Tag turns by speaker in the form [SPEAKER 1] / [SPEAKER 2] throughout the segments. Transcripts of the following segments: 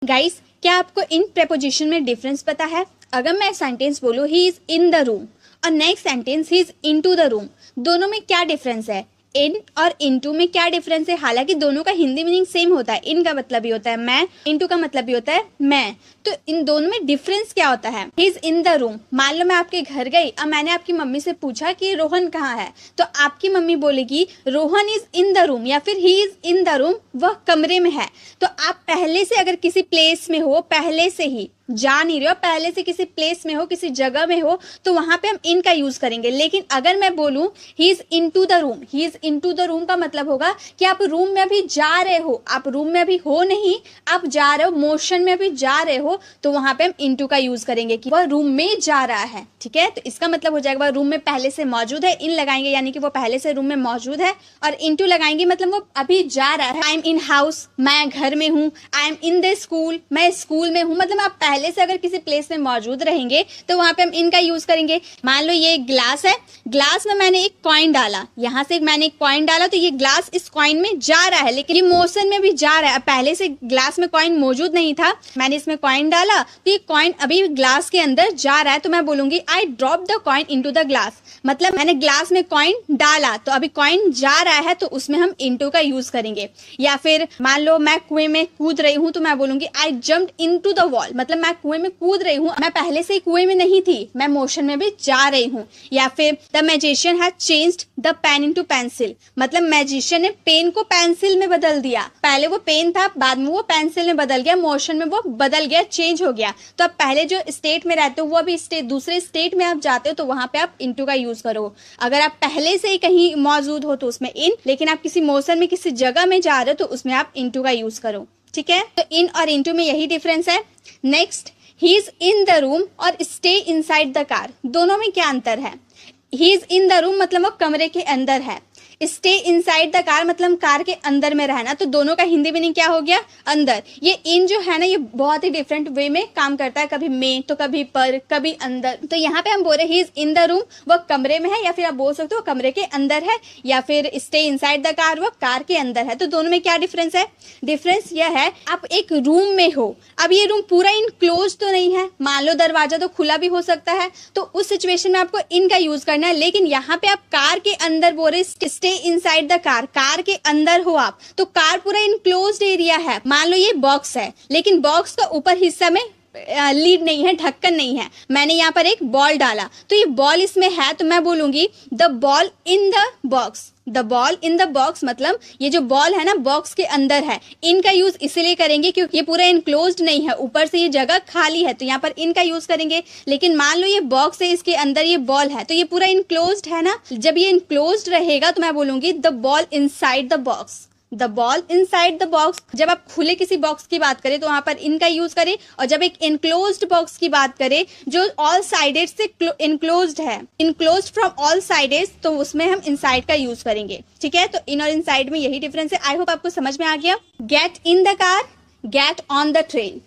[SPEAKER 1] Guys, क्या आपको इन preposition में डिफरेंस पता है? अगर मैं सेंटेंस बोलूँ he is in the room और next sentence he is into the room, दोनों में क्या डिफरेंस है? इन और इनटू में क्या डिफरेंस है? हालांकि दोनों का हिंदी मीनिंग सेम होता है। इन का मतलब भी होता है मैं, इनटू का मतलब भी होता है मैं। तो इन दोनों में डिफरेंस क्या होता है? ही इज इन द रूम। मान लो मैं आपके घर गई और मैंने आपकी मम्मी से पूछा कि रोहन कहाँ है, तो आपकी मम्मी बोलेगी Rohan is in the room या फिर ही इज इन द रूम, वह कमरे में है। तो आप पहले से अगर किसी प्लेस में हो, पहले से ही जा नहीं रहे हो, पहले से किसी प्लेस में हो, किसी जगह में हो, तो वहां पे हम इन का यूज करेंगे। लेकिन अगर मैं बोलूं ही is into the room, he is into the room का मतलब होगा कि आप रूम में अभी जा रहे हो, आप रूम में अभी हो नहीं, आप जा रहे हो, मोशन में अभी जा रहे हो, तो वहां पे हम इनटू का यूज करेंगे कि वह रूम में जा रहा है। ठीक है, तो इसका मतलब हो जाएगा वह रूम में पहले से मौजूद है। इन लगाएंगे यानी कि वो पहले से रूम में मौजूद है, और इनटू लगाएंगे मतलब वो अभी जा रहा है। आई एम इन हाउस, मैं घर में हूँ। I am in the school, मैं स्कूल में हूँ। मतलब आप पहले से अगर किसी प्लेस में मौजूद रहेंगे तो वहां पे हम इन का यूज करेंगे। मान लो ये ग्लास है, ग्लास में मैंने एक कॉइन डाला, यहाँ से मैंने एक कॉइन डाला, तो ये ग्लास इस कॉइन में जा रहा है, लेकिन ये मोशन में भी जा रहा है। पहले से ग्लास में कॉइन मौजूद नहीं था, मैंने इसमें कॉइन डाला, तो ये कॉइन अभी ग्लास के अंदर जा रहा है, तो मैं बोलूंगी I drop the coin into the glass. मतलब मैंने ग्लास में कॉइन डाला, तो अभी कॉइन जा रहा है, तो उसमें हम इनटू का यूज करेंगे। या फिर मान लो मैं कुएं में कूद रही हूँ, तो मैं बोलूंगी आई जम्प्ड इनटू द वॉल। मतलब मैं कुएं में कूद रही हूँ, मैं पहले से ही कुएं में नहीं थी, मैं मोशन में भी जा रही हूँ। या फिर the magician has changed the pen into pencil. मतलब मैजिशियन ने पेन को पेंसिल में बदल दिया। पहले वो पेन था, बाद में वो पेंसिल में बदल गया, मोशन में वो बदल गया, चेंज हो गया। तो आप पहले जो स्टेट में रहते हो वो अभी दूसरे स्टेट में आप जाते हो, तो वहां पे आप इनटू का यूज करो। अगर आप पहले से ही कहीं मौजूद हो तो उसमें इन, लेकिन आप किसी मोशन में किसी जगह में जा रहे हो तो उसमें आप इनटू का यूज करो। ठीक है, तो इन और इनटू में यही डिफरेंस है। Next, he is in the room और स्टे इनसाइड द कार, दोनों में क्या अंतर है? ही इज इन द रूम मतलब वो कमरे के अंदर है, स्टे इनसाइड द कार मतलब कार के अंदर में रहना। तो दोनों का हिंदी मीनिंग क्या हो गया? अंदर। ये इन जो है ना, ये बहुत ही डिफरेंट वे में काम करता है, कभी में तो कभी पर, कभी अंदर। तो यहाँ पे हम बोल रहे ही इज इन द रूम, वो कमरे में है, या फिर आप बोल सकते हो कमरे के अंदर है, या फिर स्टे इनसाइड द कार, वो कार के अंदर है। तो दोनों में क्या डिफरेंस है? डिफरेंस यह है, आप एक रूम में हो, अब ये रूम पूरा इनक्लोज तो नहीं है, मान लो दरवाजा तो खुला भी हो सकता है, तो उस सिचुएशन में आपको इन का यूज करना है। लेकिन यहाँ पे आप कार के अंदर बोल रहे stay inside the car, car के अंदर हो आप, तो कार पूरा इनक्लोज्ड एरिया है। मान लो ये बॉक्स है, लेकिन बॉक्स का ऊपर हिस्सा में लीड नहीं है, ढक्कन नहीं है, मैंने यहाँ पर एक बॉल डाला, तो ये बॉल इसमें है, तो मैं बोलूंगी the ball in the box. The ball in the box मतलब ये जो बॉल है ना बॉक्स के अंदर है। इनका यूज इसलिए करेंगे क्योंकि ये पूरा इनक्लोज्ड नहीं है, ऊपर से ये जगह खाली है, तो यहाँ पर इनका यूज करेंगे। लेकिन मान लो ये बॉक्स है, इसके अंदर ये बॉल है, तो ये पूरा इनक्लोज्ड है ना, जब ये इनक्लोज्ड रहेगा तो मैं बोलूंगी the ball inside the box. The ball inside the box. जब आप खुले किसी बॉक्स की बात करें तो वहां पर इनका यूज करें, और जब एक इनक्लोज्ड बॉक्स की बात करें जो ऑल साइडेड से इनक्लोज्ड है, इनक्लोज्ड फ्रॉम ऑल साइडेड, तो उसमें हम इनसाइड का यूज करेंगे। ठीक है, तो इन और इनसाइड में यही डिफरेंस है। आई होप आपको समझ में आ गया। Get in the car, get on the train.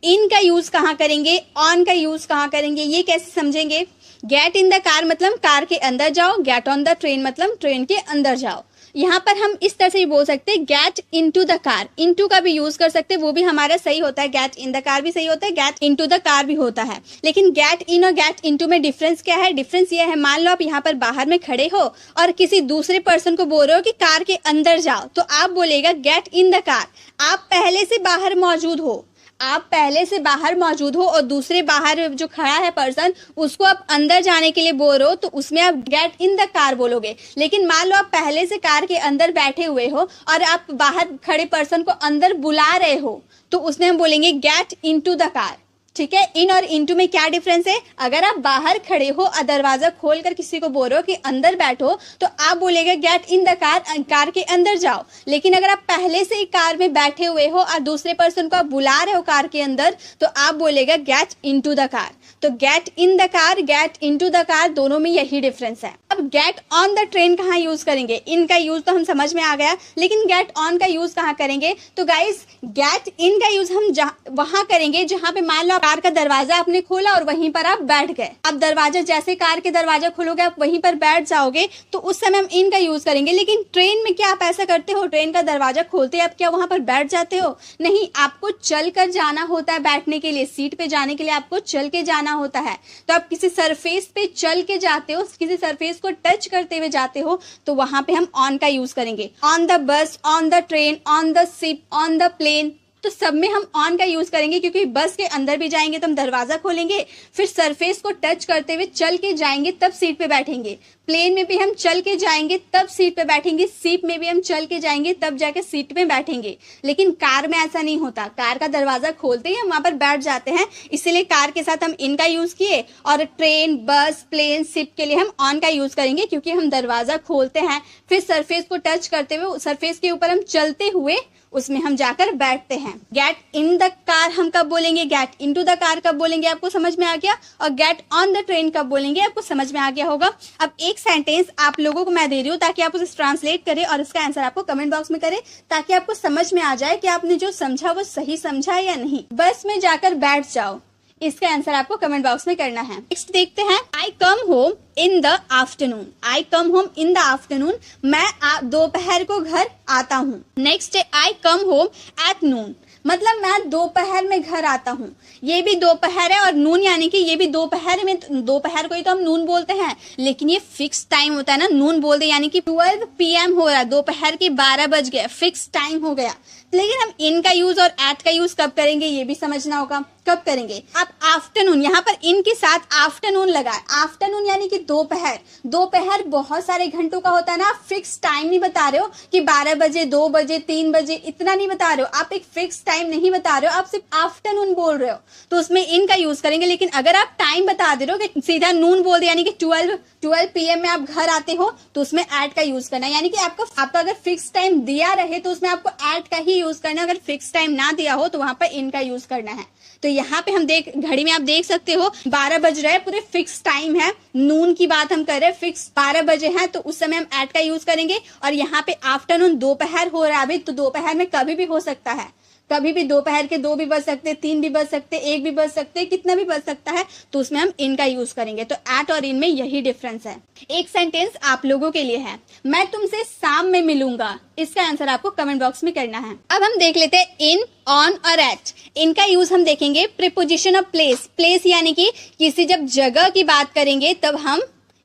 [SPEAKER 1] इन का यूज कहाँ करेंगे, ऑन का यूज कहाँ करेंगे, ये कैसे समझेंगे? गेट इन द कार मतलब कार के अंदर जाओ, गेट ऑन द ट्रेन मतलब ट्रेन के अंदर जाओ। यहाँ पर हम इस तरह से भी बोल सकते हैं get into the car, into का भी यूज कर सकते हैं, वो भी हमारा सही होता है। गेट इन द कार भी सही होता है, गेट इनटू द कार भी होता है। लेकिन गेट इन और गेट इनटू में डिफरेंस क्या है? डिफरेंस ये है, मान लो आप यहाँ पर बाहर में खड़े हो और किसी दूसरे पर्सन को बोल रहे हो कि कार के अंदर जाओ, तो आप बोलेगा गेट इन द कार। आप पहले से बाहर मौजूद हो, आप पहले से बाहर मौजूद हो और दूसरे बाहर जो खड़ा है पर्सन, उसको आप अंदर जाने के लिए बोल रहे हो, तो उसमें आप गेट इन द कार बोलोगे। लेकिन मान लो आप पहले से कार के अंदर बैठे हुए हो और आप बाहर खड़े पर्सन को अंदर बुला रहे हो, तो उसमें हम बोलेंगे गेट इनटू द कार। ठीक है, इन और इनटू में क्या डिफरेंस है? अगर आप बाहर खड़े हो और दरवाजा खोलकर किसी को बोल रहे हो कि अंदर बैठो, तो आप बोलेगा gate in the car, car के अंदर जाओ। लेकिन अगर आप पहले से ही कार में बैठे हुए हो और दूसरे पर्सन को आप बुला रहे हो कार के अंदर, तो आप बोलेगा गेट इनटू द कार। तो gate in the car, get into the car, दोनों में यही डिफरेंस है। अब गेट ऑन द ट्रेन कहाँ यूज करेंगे? इनका यूज तो हम समझ में आ गया, लेकिन गेट ऑन का यूज कहाँ करेंगे? तो गाइस, गेट इन का यूज हम वहां करेंगे जहां पे मान लो कार का दरवाजा आपने खोला और वहीं पर आप बैठ गए। अब दरवाजा, जैसे कार के दरवाजा खोलोगे आप वहीं पर बैठ जाओगे, तो उस समय हम इन का यूज करेंगे। लेकिन ट्रेन में क्या आप ऐसा करते हो? ट्रेन का दरवाजा खोलते आप क्या वहां पर बैठ जाते हो? नहीं, आपको चल कर जाना होता है बैठने के लिए, सीट पे जाने के लिए आपको चल के जाना होता है। तो आप किसी सरफेस पे चल के जाते हो, किसी सरफेस को टच करते हुए जाते हो, तो वहां पे हम ऑन का यूज करेंगे। On the bus, on the train, on the ship, on the plane, तो सब में हम ऑन का यूज करेंगे, क्योंकि बस के अंदर भी जाएंगे तो हम दरवाजा खोलेंगे, फिर सरफेस को टच करते हुए चल के जाएंगे तब सीट पे बैठेंगे। प्लेन में भी हम चल के जाएंगे तब सीट पे बैठेंगे, शिप में भी हम चल के जाएंगे तब जाके सीट पे बैठेंगे। लेकिन कार में ऐसा नहीं होता, कार का दरवाजा खोलते ही हम वहां पर बैठ जाते हैं, इसीलिए कार के साथ हम इन का यूज किए। और ट्रेन, बस, प्लेन, शिप के लिए हम ऑन का यूज करेंगे, क्योंकि हम दरवाजा खोलते हैं, फिर सरफेस को टच करते हुए सरफेस के ऊपर हम चलते हुए उसमें हम जाकर बैठते हैं। गेट इन द कार हम कब बोलेंगे, गेट इनटू द कार कब बोलेंगे, आपको समझ में आ गया। और गेट ऑन द ट्रेन कब बोलेंगे, आपको समझ में आ गया होगा। अब एक सेंटेंस आप लोगों को मैं दे रही हूँ ताकि आप उसे ट्रांसलेट करें और इसका आंसर आपको कमेंट बॉक्स में करें, ताकि आपको समझ में आ जाए कि आपने जो समझा वो सही समझा या नहीं। बस में जाकर बैठ जाओ, इसका आंसर आपको कमेंट बॉक्स में करना है। नेक्स्ट देखते हैं, I come home in the afternoon. I come home in the afternoon, मैं दोपहर को घर आता हूँ। नेक्स्ट है, आई कम होम एट नून, मतलब मैं दोपहर में घर आता हूँ। ये भी दोपहर है और नून यानी कि ये भी दोपहर में, दोपहर को ही तो हम नून बोलते हैं, लेकिन ये फिक्स टाइम होता है ना, नून बोलते यानी कि 12 PM हो रहा है, दोपहर के 12 बज गए, फिक्स टाइम हो गया। लेकिन हम इन का यूज और एट का यूज कब करेंगे ये भी समझना होगा। कब करेंगे आप? आफ्टरनून, यहाँ पर इन के साथ आफ्टरनून लगाए। आफ्टरनून यानी कि दोपहर। दोपहर बहुत सारे घंटों का होता है ना, आप फिक्स टाइम नहीं बता रहे हो कि 12 बजे, 2 बजे, 3 बजे, इतना नहीं बता रहे हो, आप एक फिक्स टाइम नहीं बता रहे हो, आप सिर्फ आफ्टरनून बोल रहे हो, तो उसमें इन का यूज करेंगे। लेकिन अगर आप टाइम बता दे रहे हो कि सीधा नून बोल दे, यानी कि 12 PM में आप घर आते हो, तो उसमें एट का यूज करना है। यानी कि आपका अगर फिक्स टाइम दिया रहे तो उसमें आपको एट का ही यूज करना है, अगर फिक्स टाइम ना दिया हो तो वहां पर इन का यूज करना है। तो यहाँ पे हम घड़ी में आप देख सकते हो 12 बज रहे हैं, पूरे फिक्स टाइम है, नून की बात हम कर रहे हैं, फिक्स 12 बजे हैं, तो उस समय हम एट का यूज करेंगे। और यहाँ पे आफ्टरनून, दोपहर हो रहा है अभी, तो दोपहर में कभी भी हो सकता है, कभी भी दोपहर के 2 भी बज सकते, 3 भी बज सकते, 1 भी बज सकते, कितना भी बज सकता है, तो उसमें हम इन का यूज करेंगे। तो एट और इन में यही डिफरेंस है। एक सेंटेंस आप लोगों के लिए है, मैं तुमसे शाम में मिलूंगा, इसका आंसर आपको कमेंट बॉक्स में करना है। अब हम देख लेते हैं इन, ऑन और एट। इनका यूज हम देखेंगे प्रीपोजिशन ऑफ प्लेस। प्लेस यानी कि किसी जब जगह की बात करेंगे तब हम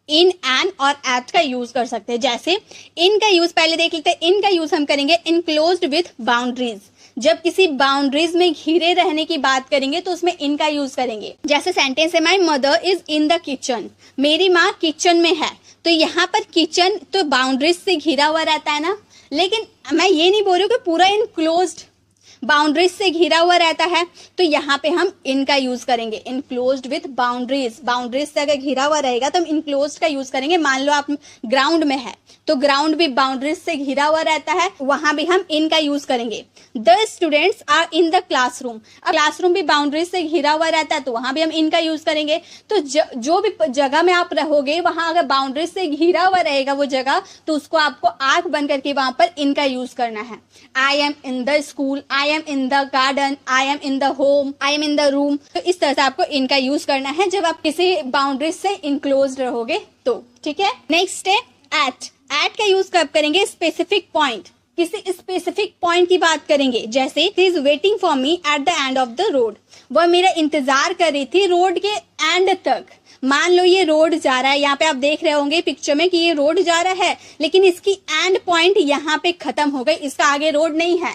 [SPEAKER 1] इन, एन और एट का यूज कर सकते हैं। जैसे इन का यूज पहले देख लेते हैं, इन का यूज हम करेंगे इनक्लोज्ड विथ बाउंड्रीज। जब किसी बाउंड्रीज में घिरे रहने की बात करेंगे तो उसमें इन का यूज करेंगे। जैसे सेंटेंस है, my mother is in the kitchen, मेरी माँ किचन में है, तो यहाँ पर किचन तो बाउंड्रीज से घिरा हुआ रहता है ना, लेकिन मैं ये नहीं बोल रही हूँ कि पूरा इनक्लोज्ड बाउंड्रीज से घिरा हुआ रहता है, तो यहाँ पे हम इन का यूज करेंगे इनक्लोज्ड विथ बाउंड्रीज। बाउंड्रीज से अगर घिरा हुआ रहेगा तो हम इनक्लोज्ड का यूज करेंगे। मान लो आप ग्राउंड में है तो ग्राउंड भी बाउंड्रीज से घिरा हुआ रहता है, वहां भी हम इन का यूज करेंगे। The students are in the classroom, classroom भी बाउंड्रीज से घिरा हुआ रहता है, तो वहां भी हम इन का यूज करेंगे। तो जो भी जगह में आप रहोगे वहां अगर बाउंड्रीज से घिरा हुआ रहेगा वो जगह, तो उसको आपको आंख बंद करके वहां पर इन का यूज करना है। I am in the school, I am in the garden, I am in the home, I am in the room. तो इस तरह से आपको इनका यूज करना है जब आप किसी बाउंड्रीज से इनक्लोज रहोगे तो, ठीक है। नेक्स्ट है एट। एट का यूज कब करेंगे? स्पेसिफिक पॉइंट, किसी स्पेसिफिक पॉइंट की बात करेंगे। जैसे she is waiting for me at the end of the road, वह मेरा इंतजार कर रही थी रोड के एंड तक। मान लो ये रोड जा रहा है, यहाँ पे आप देख रहे होंगे पिक्चर में कि ये रोड जा रहा है, लेकिन इसकी एंड पॉइंट यहाँ पे खत्म हो गई, इसका आगे रोड नहीं है,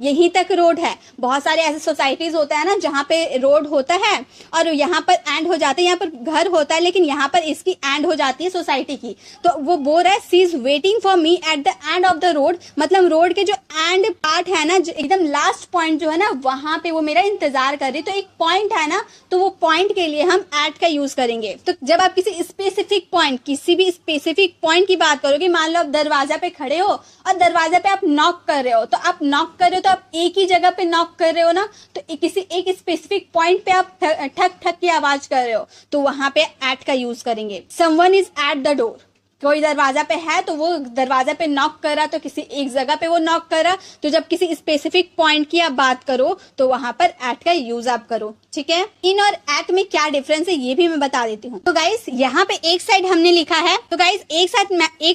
[SPEAKER 1] यहीं तक रोड है। बहुत सारे ऐसे सोसाइटीज होता है ना जहाँ पे रोड होता है और यहाँ पर एंड हो जाते हैं, यहाँ पर घर होता है लेकिन यहाँ पर इसकी एंड हो जाती है सोसाइटी की। तो वो बोल रहा है she is waiting for me at the end of the road, मतलब रोड के जो एंड पार्ट है ना, एकदम लास्ट पॉइंट जो है ना, वहां पे वो मेरा इंतजार कर रही। तो एक पॉइंट है ना, तो वो पॉइंट के लिए हम एट का यूज करेंगे। तो जब आप किसी स्पेसिफिक पॉइंट, किसी भी स्पेसिफिक पॉइंट की बात करोगे, मान लो आप दरवाजा पे खड़े हो और दरवाजा पे आप नॉक कर रहे हो, तो आप नॉक कर रहे हो तो आप एक ही जगह पे नॉक कर रहे हो ना, तो किसी एक स्पेसिफिक पॉइंट पे आप ठक ठक की आवाज कर रहे हो, तो वहां पे एट का यूज करेंगे। Someone is at the door, कोई दरवाजा पे है तो वो दरवाजा पे नॉक कर रहा, तो किसी एक जगह पे वो नॉक कर रहा, तो जब किसी स्पेसिफिक पॉइंट की आप बात करो तो वहां पर एट का यूज आप करो। ठीक है, इन और एट में क्या डिफरेंस है ये भी मैं बता देती हूँ। तो गाइस यहाँ पे एक साइड हमने लिखा है, तो गाइस एक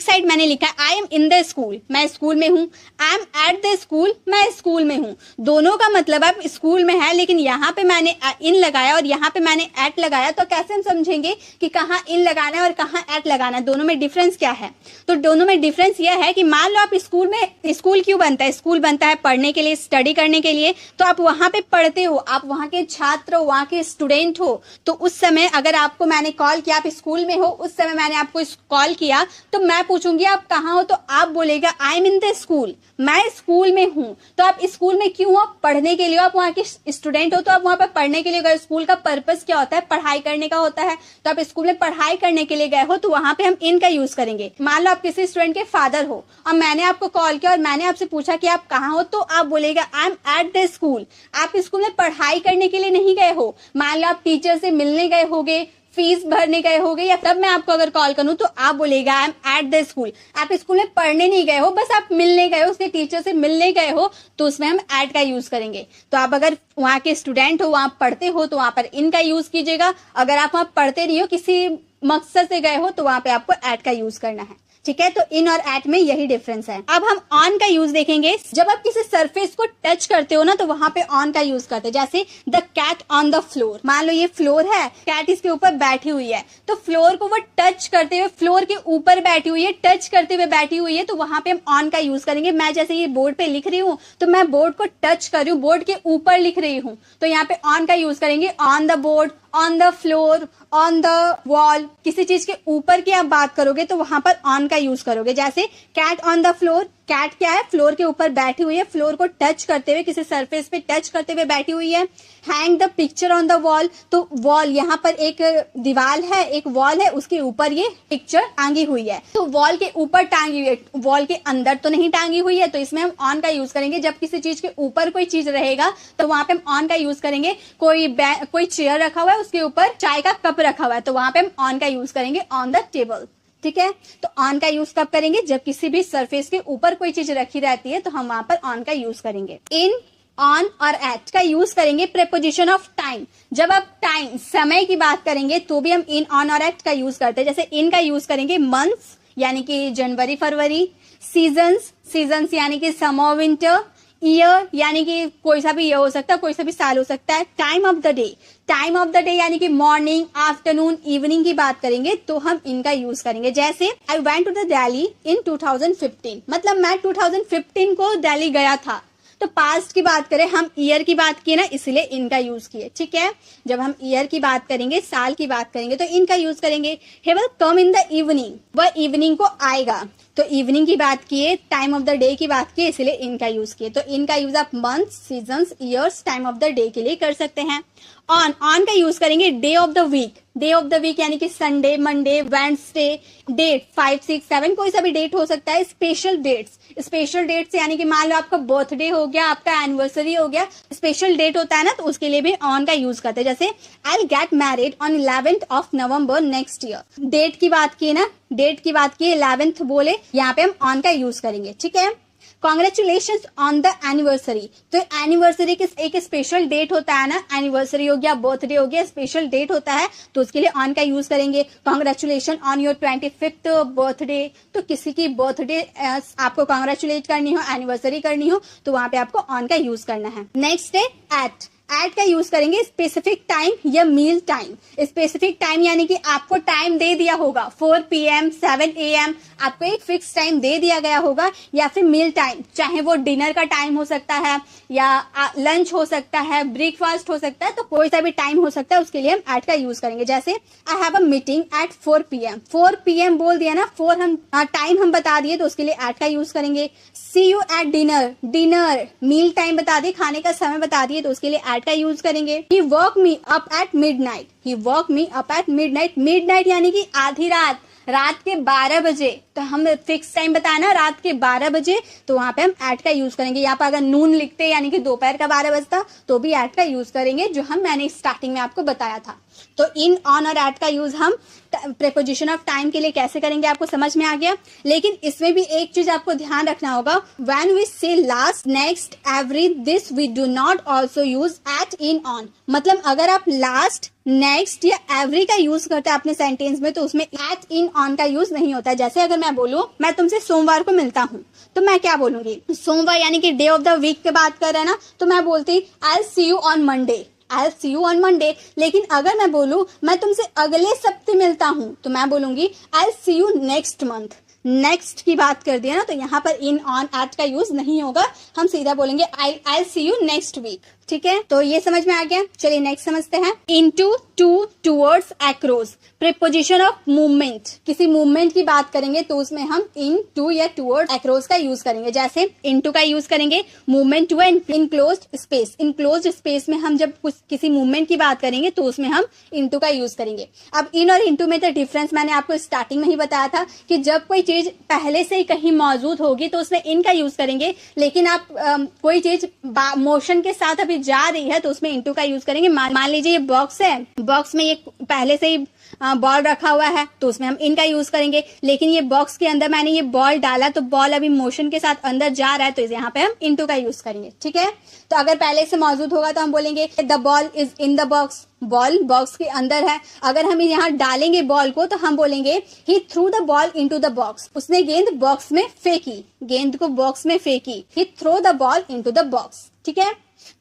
[SPEAKER 1] साइड मैंने लिखा है I am in the school, मैं स्कूल में हूँ। I am at the school, मैं स्कूल में हूँ। दोनों का मतलब आप स्कूल में है, लेकिन यहाँ पे मैंने इन लगाया और यहाँ पे मैंने एट लगाया, तो कैसे हम समझेंगे कि कहाँ इन लगाना है और कहाँ एट लगाना है, दोनों में डिफरेंस क्या है? तो दोनों में डिफरेंस यह है कि मान लो आप स्कूल में, स्कूल क्यों बनता है? स्कूल बनता है पढ़ने के लिए, स्टडी करने के लिए, तो आप वहां पे पढ़ते हो, आप वहां के छात्र हो, वहां के स्टूडेंट हो। तो उस समय अगर आपको मैंने कॉल किया, आप स्कूल में हो, उस समय मैंने आपको कॉल किया, तो मैं पूछूंगी आप कहाँ हो, तो आप बोलेगा I am in the school, मैं स्कूल में हूँ। तो आप स्कूल में क्यों हो? पढ़ने के लिए। आप वहाँ के स्टूडेंट हो तो आप वहां पर पढ़ने के लिए गए। स्कूल का पर्पस क्या होता है? पढ़ाई करने का होता है। तो आप स्कूल में पढ़ाई करने के लिए गए हो, तो वहां पे हम इन का यूज करेंगे। मान लो आप किसी स्टूडेंट के फादर हो और मैंने आपको कॉल किया और मैंने आपसे पूछा कि आप कहाँ हो, तो आप बोलेगा I am at the school. आप स्कूल में पढ़ाई करने के लिए नहीं गए हो। मान लो आप टीचर से मिलने गए होगे, फीस भरने गए होगे, या तब मैं आपको अगर कॉल करूं तो आप बोलेगा I am at the school. आप स्कूल में पढ़ने नहीं गए हो, बस आप मिलने गए हो, उसके टीचर से मिलने गए हो, तो उसमें हम एट का यूज करेंगे। तो आप अगर वहां के स्टूडेंट हो, वहां पढ़ते हो, तो वहां पर इन का यूज कीजिएगा। अगर आप वहां पढ़ते नहीं हो, किसी मकसद से गए हो, तो वहां पे आपको एट का यूज करना है। ठीक है, तो इन और एट में यही डिफरेंस है। अब हम ऑन का यूज देखेंगे। जब आप किसी सरफेस को टच करते हो ना, तो वहां पे ऑन का यूज करते हैं। जैसे the cat on the floor, मान लो ये फ्लोर है, कैट इसके ऊपर बैठी हुई है, तो फ्लोर को वो टच करते हुए, फ्लोर के ऊपर बैठी हुई है, टच करते हुए बैठी हुई है, तो वहां पे हम ऑन का यूज करेंगे। मैं जैसे ये बोर्ड पे लिख रही हूँ, तो मैं बोर्ड को टच कर रही हूँ, बोर्ड के ऊपर लिख रही हूँ, तो यहाँ पे ऑन का यूज करेंगे। On the board, on the floor, on the wall, किसी चीज के ऊपर की आप बात करोगे तो वहां पर ऑन का यूज करोगे। जैसे cat on the floor, cat क्या है? फ्लोर के ऊपर बैठी हुई है, फ्लोर को टच करते हुए, किसी सरफेस पे टच करते हुए बैठी हुई है। Hang the picture on the wall, तो वॉल यहाँ पर एक दीवार है, एक वॉल है, उसके ऊपर ये पिक्चर टांगी हुई है, तो वॉल के ऊपर टांगी हुई है, वॉल के अंदर तो नहीं टांगी हुई है, तो इसमें हम ऑन का यूज करेंगे। जब किसी चीज के ऊपर कोई चीज रहेगा तो वहां पे हम ऑन का यूज करेंगे। कोई चेयर रखा हुआ है, उसके ऊपर चाय का कप रखा हुआ है, तो वहां पे हम ऑन का यूज करेंगे, ऑन द टेबल। ठीक है, तो ऑन का यूज कब करेंगे? जब किसी भी सरफेस के ऊपर कोई चीज रखी रहती है, तो हम वहां पर ऑन का यूज करेंगे। इन, ऑन और एट का यूज करेंगे प्रीपोजिशन ऑफ टाइम। जब आप टाइम, समय की बात करेंगे, तो भी हम इन, ऑन और एट का यूज करते हैं। जैसे इन का यूज करेंगे मंथ्स, यानी कि जनवरी फरवरी, सीजन्स, सीजन्स यानी कि समर विंटर, ईयर यानी कि कोई सा भी ईयर हो सकता है, कोई सा भी साल हो सकता है। Time of the day, time of the day यानी कि मॉर्निंग, आफ्टरनून, इवनिंग की बात करेंगे तो हम इनका यूज करेंगे। जैसे I went to the Delhi in 2015, मतलब मैं 2015 को दिल्ली गया था। तो पास्ट की बात करें, हम ईयर की बात किए ना, इसलिए इनका यूज किए। ठीक है, जब हम ईयर की बात करेंगे, साल की बात करेंगे, तो इनका यूज करेंगे। He will come in the evening, वह इवनिंग को आएगा, तो इवनिंग की बात किए, टाइम ऑफ द डे की बात की, इसलिए इनका यूज किए। तो इनका यूज आप month, seasons, years, time of the day के लिए कर सकते हैं। ऑन, ऑन का यूज करेंगे day of the week, day of the week यानी कि संडे, मंडे, वेडनेसडे, डेट 5, 6, 7, कोई सा भी डेट हो सकता है। स्पेशल डेट्स, स्पेशल डेट्स यानी कि मान लो आपका बर्थडे हो गया, आपका एनिवर्सरी हो गया, स्पेशल डेट होता है ना, तो उसके लिए भी ऑन का यूज करते हैं। जैसे I will get married on 11th of November next year, date की बात की ना, डेट की बात की, 11th बोले, यहाँ पे हम ऑन का यूज करेंगे। ठीक है, कॉन्ग्रेचुलेशन ऑन द एनिवर्सरी, तो एनिवर्सरी की एक स्पेशल डेट होता है ना, एनिवर्सरी हो गया, बर्थडे हो गया, स्पेशल डेट होता है, तो उसके लिए ऑन का यूज करेंगे। Congratulation on your 25th birthday, तो किसी की बर्थडे आपको कॉन्ग्रेचुलेट करनी हो, एनिवर्सरी करनी हो, तो वहां पे आपको ऑन का यूज करना है। नेक्स्ट है एट, एट का यूज करेंगे स्पेसिफिक टाइम या मील टाइम। स्पेसिफिक टाइम यानी कि आपको टाइम दे दिया होगा 4 PM, 7 AM, आपको एक फिक्स टाइम दे दिया गया होगा। या फिर मील टाइम, चाहे वो डिनर का टाइम हो सकता है या लंच हो सकता है, ब्रेकफास्ट हो सकता है, तो कोई सा भी टाइम हो सकता है, उसके लिए हम एट का यूज करेंगे। जैसे I have a meeting at 4 PM, 4 PM बोल दिया ना, 4 हम टाइम हम बता दिए, तो उसके लिए एट का यूज करेंगे। See you at dinner, dinner meal time बता दिए, खाने का समय बता दिए, तो उसके लिए एट का यूज करेंगे। He work me up at midnight, he work me up at midnight, midnight यानी कि आधी रात, रात के 12 बजे, तो हम फिक्स टाइम बताया ना रात के 12 बजे, तो वहां पे हम एट का यूज करेंगे। यहाँ पर अगर नून लिखते यानी कि दोपहर का 12 बजता, तो भी एट का यूज करेंगे, जो मैंने स्टार्टिंग में आपको बताया था। तो इन, ऑन और एट का यूज हम प्रेपोजिशन ऑफ टाइम के लिए कैसे करेंगे आपको समझ में आ गया। लेकिन इसमें भी एक चीज आपको ध्यान रखना होगा, when we say last, next, every, this we do not also use at, in, on. मतलब अगर आप लास्ट, नेक्स्ट या एवरी का यूज करते हैं अपने सेंटेंस में तो उसमें एट, इन, ऑन का यूज नहीं होता है। जैसे अगर मैं बोलूं मैं तुमसे सोमवार को मिलता हूं तो मैं क्या बोलूंगी, सोमवार यानी कि डे ऑफ द वीक की बात कर रहे हैं ना, तो मैं बोलती I see you on Monday, I see you on Monday. लेकिन अगर मैं बोलूं मैं तुमसे अगले सप्ताह मिलता हूं तो मैं बोलूंगी आई see you next month. Next की बात कर दिया ना, तो यहाँ पर इन, ऑन, एट का यूज नहीं होगा, हम सीधा बोलेंगे आई सी यू नेक्स्ट वीक। ठीक है, तो ये समझ में आ गया। चलिए नेक्स्ट समझते हैं। Into, to, towards, across, preposition of movement. किसी मूवमेंट की बात करेंगे तो उसमें हम इन, टू या टूवर्ड्स, अक्रॉस का यूज करेंगे। जैसे इनटू का यूज करेंगे movement to enclosed space. Enclosed space में हम जब कुछ किसी मूवमेंट की बात करेंगे तो उसमें हम इनटू का यूज करेंगे। अब इन और इनटू में तो डिफरेंस मैंने आपको स्टार्टिंग में ही बताया था कि जब कोई चीज पहले से ही कहीं मौजूद होगी तो उसमें इन का यूज करेंगे, लेकिन आप कोई चीज मोशन के साथ अभी जा रही है तो उसमें इनटू का यूज करेंगे। मान लीजिए ये बॉक्स है, बॉक्स में ये पहले से ही बॉल रखा हुआ है तो उसमें हम इन का यूज करेंगे। लेकिन ये बॉक्स के अंदर मैंने ये बॉल डाला तो बॉल अभी मोशन के साथ अंदर जा रहा है तो यहाँ पे हम इनटू का यूज करेंगे। ठीक है, तो अगर पहले से मौजूद होगा तो हम बोलेंगे the ball is in the box, ball box के अंदर है। अगर हम यहाँ डालेंगे बॉल को तो हम बोलेंगे he threw the ball into the box, उसने गेंद बॉक्स में फेंकी, गेंद को बॉक्स में फेंकी, he throw the ball into the box. ठीक है,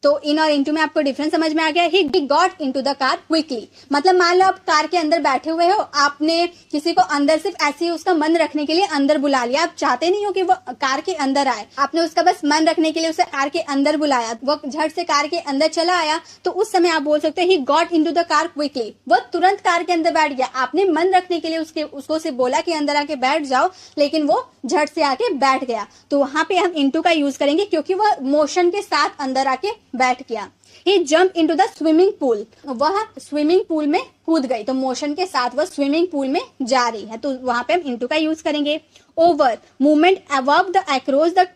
[SPEAKER 1] तो इन और इनटू में आपको डिफरेंस समझ में आ गया। He got into the car quickly, मतलब मान लो आप कार के अंदर बैठे हुए हो, आपने किसी को अंदर सिर्फ ऐसे ही उसका मन रखने के लिए अंदर बुला लिया, आप चाहते नहीं हो कि वो कार के अंदर आए, आपने उसका बस मन रखने के लिए उसे कार के अंदर बुलाया, वो झट से कार के अंदर चला आया तो उस समय आप बोल सकते हैं he got into the car quickly, वो तुरंत कार के अंदर बैठ गया। आपने मन रखने के लिए उसको सिर्फ बोला कि अंदर आके बैठ जाओ, लेकिन वो झट से आके बैठ गया, तो वहां पे हम इनटू का यूज करेंगे क्योंकि वो मोशन के साथ अंदर आके बैठ गया। He jump into the swimming pool, वह स्विमिंग पूल में कूद गई, तो मोशन के साथ वह स्विमिंग पूल में जा रही है तो वहां पे हम इनटू का यूज करेंगे। Over, movement above the, across the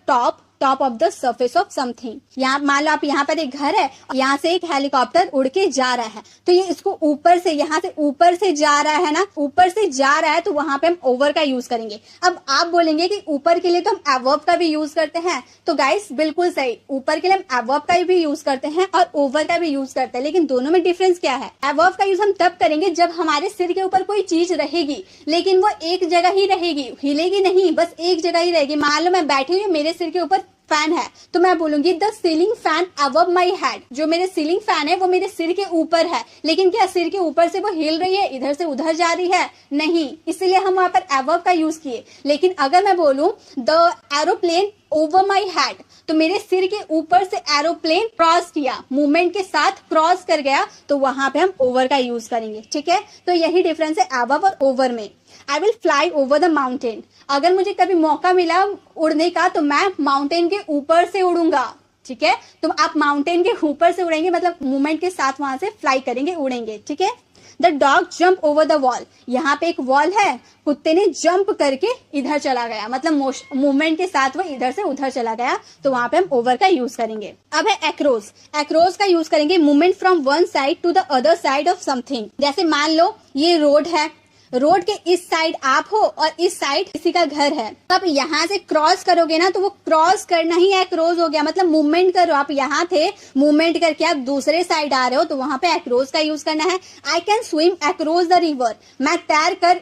[SPEAKER 1] top of the surface of something. यहाँ मान लो आप यहाँ पर एक घर है, यहाँ से एक हेलीकॉप्टर उड़ के जा रहा है तो ये इसको ऊपर से, यहाँ से ऊपर से जा रहा है ना, ऊपर से जा रहा है तो वहां पे हम ओवर का यूज करेंगे। अब आप बोलेंगे कि ऊपर के लिए तो हम एवर्ब का भी यूज करते हैं, तो गाइस बिल्कुल सही, ऊपर के लिए हम एवर्ब का भी यूज करते हैं और ओवर का भी यूज करते हैं, लेकिन दोनों में डिफरेंस क्या है। एवर्ब का यूज हम तब करेंगे जब हमारे सिर के ऊपर कोई चीज रहेगी, लेकिन वो एक जगह ही रहेगी, हिलेगी नहीं, बस एक जगह ही रहेगी। मान लो मैं बैठी हुई, मेरे सिर के ऊपर फैन है तो मैं बोलूंगी the ceiling fan above my head, जो मेरे सीलिंग फैन है वो मेरे सिर के ऊपर है, लेकिन क्या सिर के ऊपर से वो हिल रही है, इधर से उधर जा रही है? नहीं, इसलिए हम वहां पर अबव का यूज किए। लेकिन अगर मैं बोलूं the aeroplane over my head, तो मेरे सिर के ऊपर से एरोप्लेन क्रॉस किया, मूवमेंट के साथ क्रॉस कर गया, तो वहां पे हम ओवर का यूज करेंगे। ठीक है, तो यही डिफरेंस है अबव और ओवर में। I will fly over the mountain, अगर मुझे कभी मौका मिला उड़ने का तो मैं माउंटेन के ऊपर से उड़ूंगा। ठीक है, तो आप माउंटेन के ऊपर से उड़ेंगे, मतलब मूवमेंट के साथ वहां से फ्लाई करेंगे, उड़ेंगे। ठीक है, the dog jump over the wall, यहाँ पे एक वॉल है, कुत्ते ने जंप करके इधर चला गया, मतलब मूवमेंट के साथ वो इधर से उधर चला गया, तो वहां पे हम ओवर का यूज करेंगे। अब है अक्रॉस, अक्रॉस का यूज करेंगे movement from one side to the other side of something. जैसे मान लो ये रोड है, रोड के इस साइड आप हो और इस साइड किसी का घर है, तो आप यहाँ से क्रॉस करोगे ना तो वो क्रॉस करना ही अक्रॉस हो गया, मतलब मूवमेंट करो, आप यहाँ थे, मूवमेंट करके आप दूसरे साइड आ रहे हो तो वहां पे अक्रॉस का यूज करना है। I can swim across the river, मैं तैर कर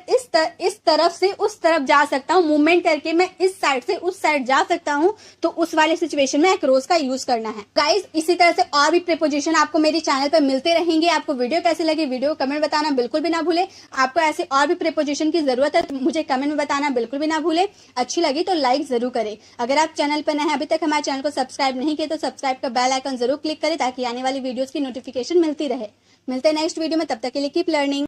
[SPEAKER 1] इस तरफ से उस तरफ जा सकता हूँ, मूवमेंट करके मैं इस साइड से उस साइड जा सकता हूँ, तो उस वाले सिचुएशन में अक्रॉस का यूज करना है। गाइस, इसी तरह से और भी प्रीपोजिशन आपको मेरे चैनल पर मिलते रहेंगे। आपको वीडियो कैसे लगी, वीडियो कमेंट बताना बिल्कुल भी ना भूले। आपको ऐसे और भी प्रीपोजिशन की जरूरत है तो मुझे कमेंट में बताना बिल्कुल भी ना भूले। अच्छी लगी तो लाइक जरूर करें। अगर आप चैनल पर नए हैं, अभी तक हमारे चैनल को सब्सक्राइब नहीं किए तो सब्सक्राइब का बेल आइकन जरूर क्लिक करें ताकि आने वाली वीडियोस की नोटिफिकेशन मिलती रहे। मिलते हैं नेक्स्ट वीडियो में, तब तक के लिए कीप लर्निंग।